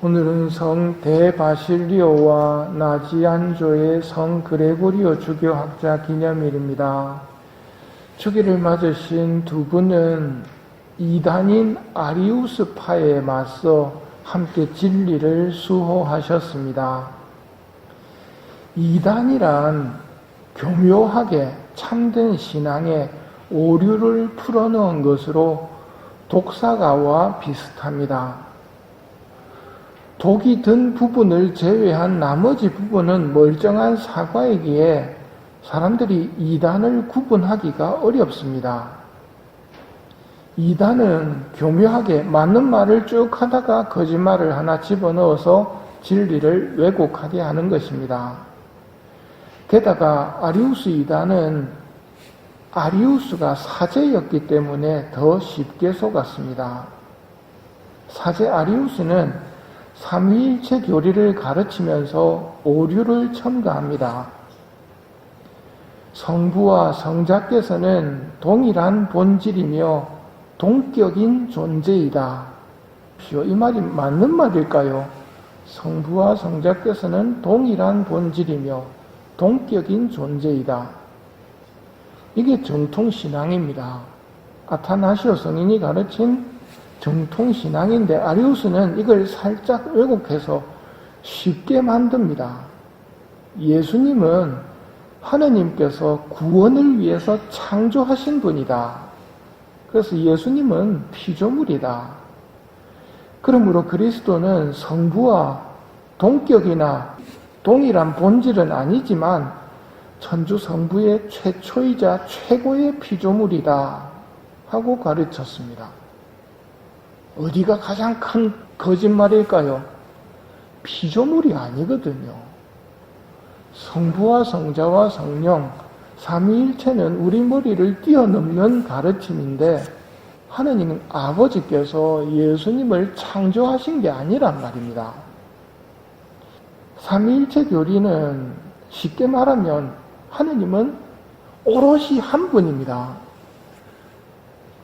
오늘은 성 대바실리오와 나지안조의 성 그레고리오 주교학자 기념일입니다. 주기를 맞으신 두 분은 이단인 아리우스파에 맞서 함께 진리를 수호하셨습니다. 이단이란 교묘하게 참된 신앙에 오류를 풀어넣은 것으로 독사가와 비슷합니다. 독이 든 부분을 제외한 나머지 부분은 멀쩡한 사과이기에 사람들이 이단을 구분하기가 어렵습니다. 이단은 교묘하게 맞는 말을 쭉 하다가 거짓말을 하나 집어넣어서 진리를 왜곡하게 하는 것입니다. 게다가 아리우스 이단은 아리우스가 사제였기 때문에 더 쉽게 속았습니다. 사제 아리우스는 삼위일체 교리를 가르치면서 오류를 첨가합니다. 성부와 성자께서는 동일한 본질이며 동격인 존재이다. 이 말이 맞는 말일까요? 성부와 성자께서는 동일한 본질이며 동격인 존재이다. 이게 정통신앙입니다. 아타나시오 성인이 가르친 정통신앙인데 아리우스는 이걸 살짝 왜곡해서 쉽게 만듭니다. 예수님은 하느님께서 구원을 위해서 창조하신 분이다. 그래서 예수님은 피조물이다. 그러므로 그리스도는 성부와 동격이나 동일한 본질은 아니지만 천주 성부의 최초이자 최고의 피조물이다 하고 가르쳤습니다. 어디가 가장 큰 거짓말일까요? 피조물이 아니거든요. 성부와 성자와 성령, 삼위일체는 우리 머리를 뛰어넘는 가르침인데 하느님 아버지께서 예수님을 창조하신 게 아니란 말입니다. 삼위일체 교리는 쉽게 말하면 하느님은 오롯이 한 분입니다.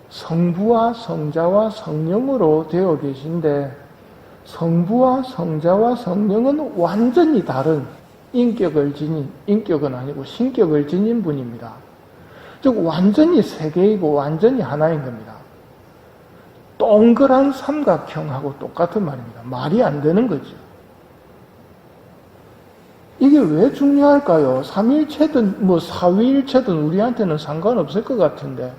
성부와 성자와 성령으로 되어 계신데 성부와 성자와 성령은 완전히 다른 인격은 아니고 신격을 지닌 분입니다. 즉 완전히 세 개이고 완전히 하나인 겁니다. 동그란 삼각형하고 똑같은 말입니다. 말이 안 되는 거죠. 이게 왜 중요할까요? 삼위일체든 사위일체든 우리한테는 상관없을 것 같은데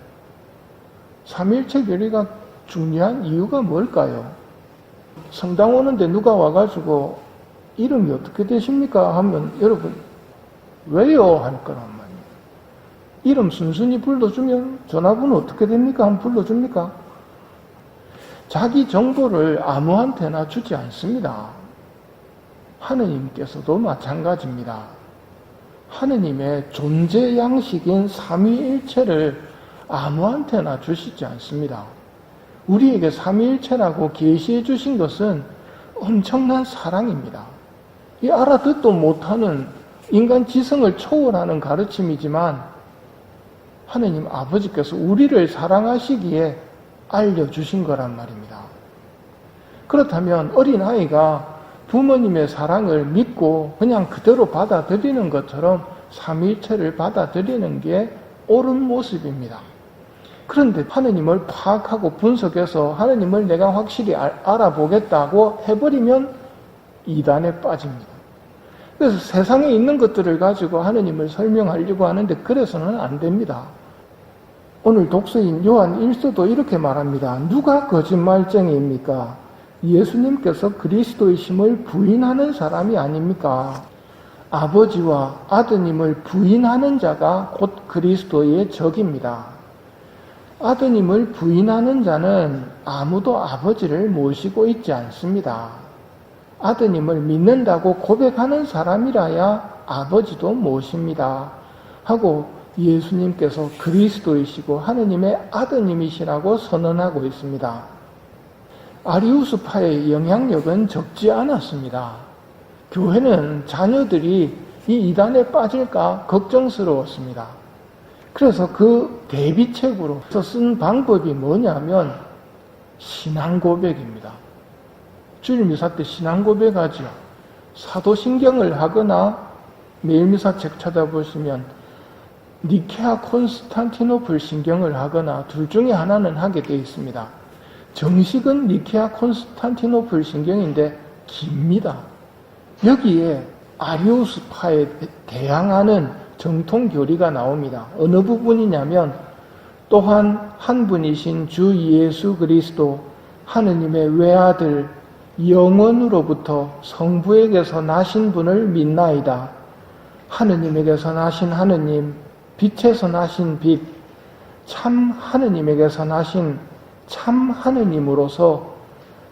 삼위일체 교리가 중요한 이유가 뭘까요? 성당 오는데 누가 와가지고 이름이 어떻게 되십니까? 하면 여러분 왜요? 할 거란 말이에요. 이름 순순히 불러주면 전화번호 어떻게 됩니까? 한번 불러줍니까? 자기 정보를 아무한테나 주지 않습니다. 하느님께서도 마찬가지입니다. 하느님의 존재 양식인 삼위일체를 아무한테나 주시지 않습니다. 우리에게 삼위일체라고 계시해 주신 것은 엄청난 사랑입니다. 이 알아듣도 못하는 인간 지성을 초월하는 가르침이지만 하느님 아버지께서 우리를 사랑하시기에 알려주신 거란 말입니다. 그렇다면 어린아이가 부모님의 사랑을 믿고 그냥 그대로 받아들이는 것처럼 삼위일체를 받아들이는 게 옳은 모습입니다. 그런데 하느님을 파악하고 분석해서 하느님을 내가 확실히 알아보겠다고 해버리면 이단에 빠집니다. 그래서 세상에 있는 것들을 가지고 하느님을 설명하려고 하는데 그래서는 안 됩니다. 오늘 독서인 요한 1서도 이렇게 말합니다. 누가 거짓말쟁이입니까? 예수님께서 그리스도이심을 부인하는 사람이 아닙니까? 아버지와 아드님을 부인하는 자가 곧 그리스도의 적입니다. 아드님을 부인하는 자는 아무도 아버지를 모시고 있지 않습니다. 아드님을 믿는다고 고백하는 사람이라야 아버지도 모십니다. 하고 예수님께서 그리스도이시고 하느님의 아드님이시라고 선언하고 있습니다. 아리우스파의 영향력은 적지 않았습니다. 교회는 자녀들이 이 이단에 빠질까 걱정스러웠습니다. 그래서 그 대비책으로 쓴 방법이 뭐냐면 신앙 고백입니다. 주일 미사 때 신앙 고백하죠. 사도신경을 하거나 매일 미사 책 찾아보시면 니케아 콘스탄티노플 신경을 하거나 둘 중에 하나는 하게 되어 있습니다. 정식은 니케아 콘스탄티노플 신경인데 깁니다. 여기에 아리우스파에 대항하는 정통 교리가 나옵니다. 어느 부분이냐면 또한 한 분이신 주 예수 그리스도 하느님의 외아들 영원으로부터 성부에게서 나신 분을 믿나이다. 하느님에게서 나신 하느님, 빛에서 나신 빛, 참 하느님에게서 나신 참 하느님으로서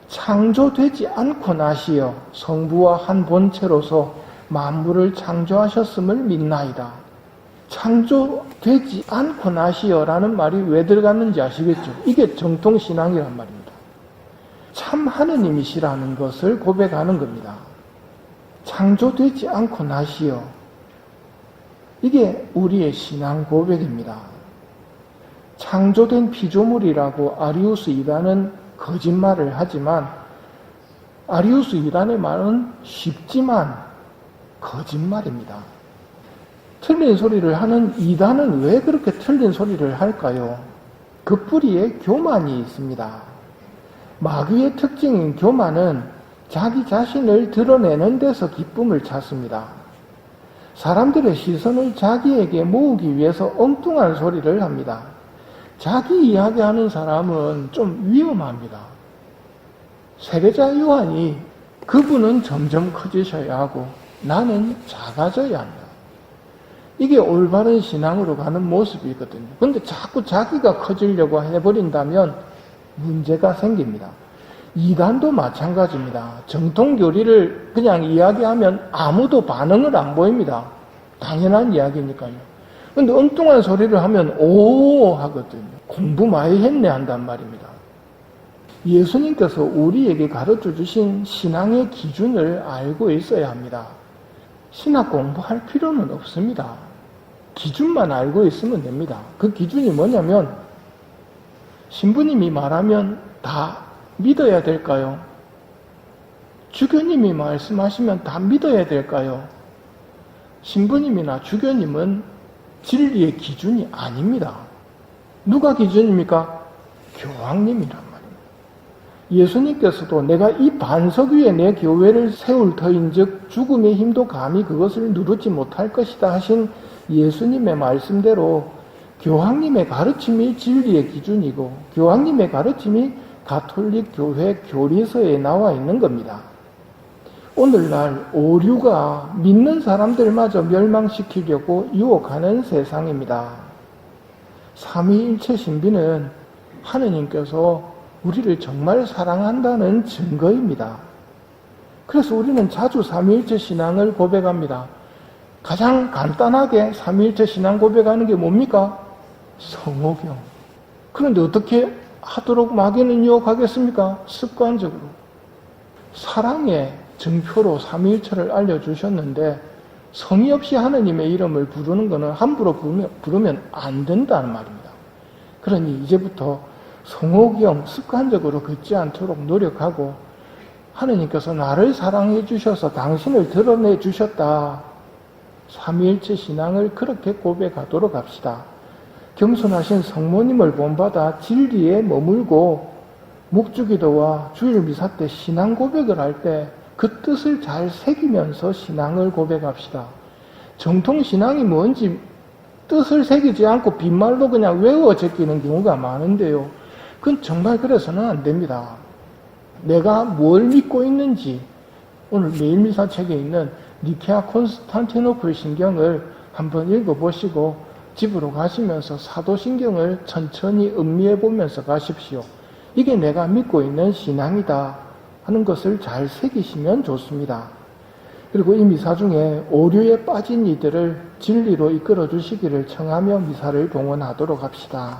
창조되지 않고 나시어 성부와 한 본체로서 만물을 창조하셨음을 믿나이다. 창조되지 않고 나시어라는 말이 왜 들어갔는지 아시겠죠? 이게 정통신앙이란 말입니다. 참 하느님이시라는 것을 고백하는 겁니다. 창조되지 않고 나시어. 이게 우리의 신앙 고백입니다. 창조된 피조물이라고 아리우스 이단은 거짓말을 하지만 아리우스 이단의 말은 쉽지만 거짓말입니다. 틀린 소리를 하는 이단은 왜 그렇게 틀린 소리를 할까요? 그 뿌리에 교만이 있습니다. 마귀의 특징인 교만은 자기 자신을 드러내는 데서 기쁨을 찾습니다. 사람들의 시선을 자기에게 모으기 위해서 엉뚱한 소리를 합니다. 자기 이야기하는 사람은 좀 위험합니다. 세례자 요한이 그분은 점점 커지셔야 하고 나는 작아져야 한다. 이게 올바른 신앙으로 가는 모습이거든요. 그런데 자꾸 자기가 커지려고 해버린다면 문제가 생깁니다. 이단도 마찬가지입니다. 정통교리를 그냥 이야기하면 아무도 반응을 안 보입니다. 당연한 이야기니까요. 그런데 엉뚱한 소리를 하면 오 하거든요. 공부 많이 했네 한단 말입니다. 예수님께서 우리에게 가르쳐 주신 신앙의 기준을 알고 있어야 합니다. 신학 공부할 필요는 없습니다. 기준만 알고 있으면 됩니다. 그 기준이 뭐냐면 신부님이 말하면 다 믿어야 될까요? 주교님이 말씀하시면 다 믿어야 될까요? 신부님이나 주교님은 진리의 기준이 아닙니다. 누가 기준입니까? 교황님이란 말입니다. 예수님께서도 내가 이 반석 위에 내 교회를 세울 터인즉 죽음의 힘도 감히 그것을 누르지 못할 것이다 하신 예수님의 말씀대로 교황님의 가르침이 진리의 기준이고 교황님의 가르침이 가톨릭 교회 교리서에 나와 있는 겁니다. 오늘날 오류가 믿는 사람들마저 멸망시키려고 유혹하는 세상입니다. 삼위일체 신비는 하느님께서 우리를 정말 사랑한다는 증거입니다. 그래서 우리는 자주 삼위일체 신앙을 고백합니다. 가장 간단하게 삼위일체 신앙 고백하는 게 뭡니까? 성호경. 그런데 어떻게 하도록 마귀는 유혹하겠습니까? 습관적으로. 사랑의 증표로 삼위일체를 알려주셨는데 성의 없이 하느님의 이름을 부르는 것은 함부로 부르면 안 된다는 말입니다. 그러니 이제부터 성호경 습관적으로 걷지 않도록 노력하고 하느님께서 나를 사랑해 주셔서 당신을 드러내 주셨다. 삼위일체 신앙을 그렇게 고백하도록 합시다. 겸손하신 성모님을 본받아 진리에 머물고 묵주기도와 주일 미사 때 신앙 고백을 할 때 그 뜻을 잘 새기면서 신앙을 고백합시다. 정통 신앙이 뭔지 뜻을 새기지 않고 빈말로 그냥 외워 제끼는 경우가 많은데요. 그건 정말 그래서는 안 됩니다. 내가 뭘 믿고 있는지 오늘 매일 미사 책에 있는 니케아 콘스탄티노플 신경을 한번 읽어보시고 집으로 가시면서 사도신경을 천천히 음미해 보면서 가십시오. 이게 내가 믿고 있는 신앙이다 하는 것을 잘 새기시면 좋습니다. 그리고 이 미사 중에 오류에 빠진 이들을 진리로 이끌어 주시기를 청하며 미사를 봉헌하도록 합시다.